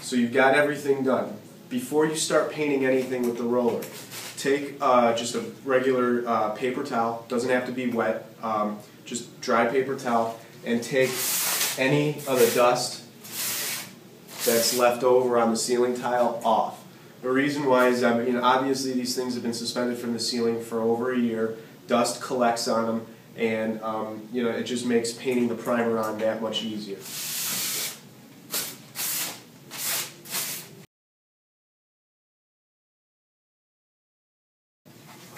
So you've got everything done. Before you start painting anything with the roller, take just a regular paper towel, doesn't have to be wet, just dry paper towel, and take any of the dust that's left over on the ceiling tile off. The reason why is, obviously these things have been suspended from the ceiling for over a year, dust collects on them, and it just makes painting the primer on that much easier.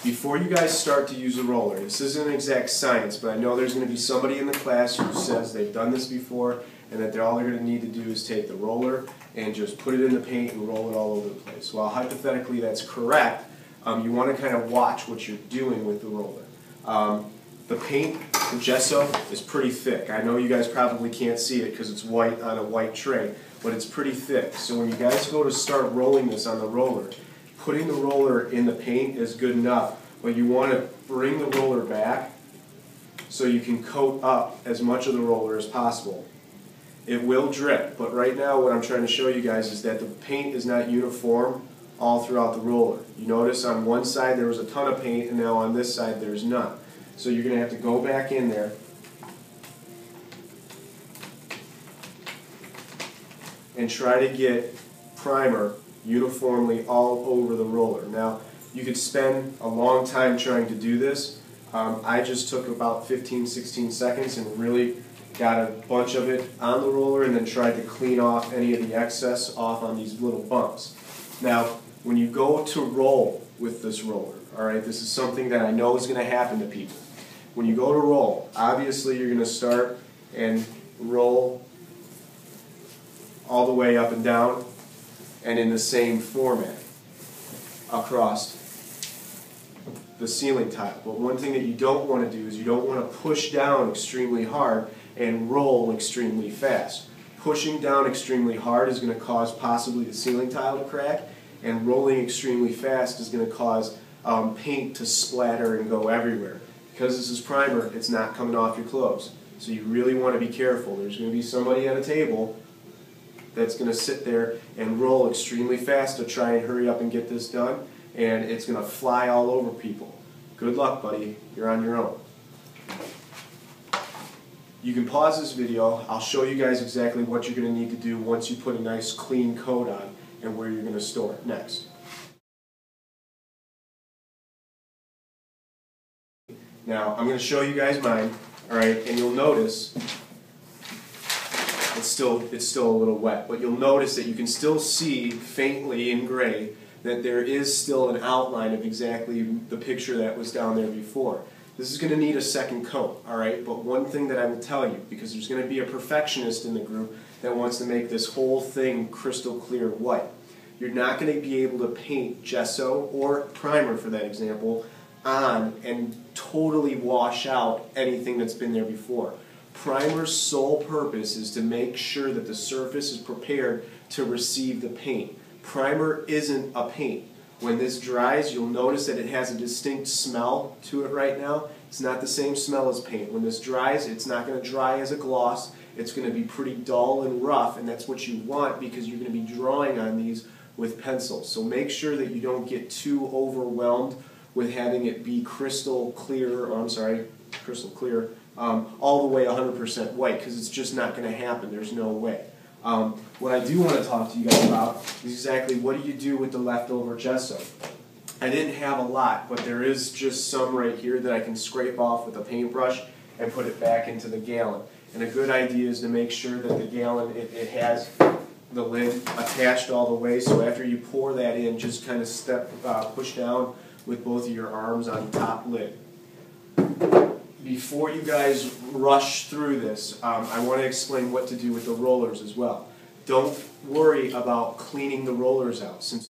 Before you guys start to use a roller, this isn't an exact science, but I know there's going to be somebody in the class who says they've done this before and that all they're going to need to do is take the roller and just put it in the paint and roll it all over the place. While hypothetically that's correct, you want to kind of watch what you're doing with the roller. The paint, the gesso, is pretty thick. I know you guys probably can't see it because it's white on a white tray, but it's pretty thick. So when you guys go to start rolling this on the roller, putting the roller in the paint is good enough, but you want to bring the roller back so you can coat up as much of the roller as possible. It will drip, but right now what I'm trying to show you guys is that the paint is not uniform all throughout the roller. You notice on one side there was a ton of paint and now on this side there's none. So you're going to have to go back in there and try to get primer uniformly all over the roller. Now, you could spend a long time trying to do this. I just took about 15-16 seconds and really got a bunch of it on the roller and then tried to clean off any of the excess off on these little bumps. Now, when you go to roll with this roller, alright, this is something that I know is going to happen to people. When you go to roll, obviously you're going to start and roll all the way up and down and in the same format across the ceiling tile. But one thing that you don't want to do is you don't want to push down extremely hard and roll extremely fast. Pushing down extremely hard is going to cause possibly the ceiling tile to crack, and rolling extremely fast is going to cause paint to splatter and go everywhere. Because this is primer, it's not coming off your clothes. So you really want to be careful. There's going to be somebody at a table that's going to sit there and roll extremely fast to try and hurry up and get this done, and it's going to fly all over people. Good luck, buddy. You're on your own. You can pause this video. I'll show you guys exactly what you're going to need to do once you put a nice clean coat on and where you're going to store it next. Now, I'm going to show you guys mine, alright, and you'll notice it's still a little wet, but you'll notice that you can still see faintly in gray that there is still an outline of exactly the picture that was down there before. This is going to need a second coat, alright, but one thing that I will tell you, because there's going to be a perfectionist in the group that wants to make this whole thing crystal clear white. You're not going to be able to paint gesso or primer, for that example, on and totally wash out anything that's been there before. Primer's sole purpose is to make sure that the surface is prepared to receive the paint. Primer isn't a paint. When this dries, you'll notice that it has a distinct smell to it right now. It's not the same smell as paint. When this dries, it's not going to dry as a gloss. It's going to be pretty dull and rough, and that's what you want because you're going to be drawing on these with pencils. So make sure that you don't get too overwhelmed with having it be crystal clear, crystal clear, all the way 100% white, because it's just not going to happen. There's no way. What I do want to talk to you guys about is exactly what do you do with the leftover gesso. I didn't have a lot, but there is just some right here that I can scrape off with a paintbrush and put it back into the gallon. And a good idea is to make sure that the gallon, it has the lid attached all the way, so after you pour that in, just kind of push down with both of your arms on the top lid. Before you guys rush through this, I want to explain what to do with the rollers as well. Don't worry about cleaning the rollers out. Since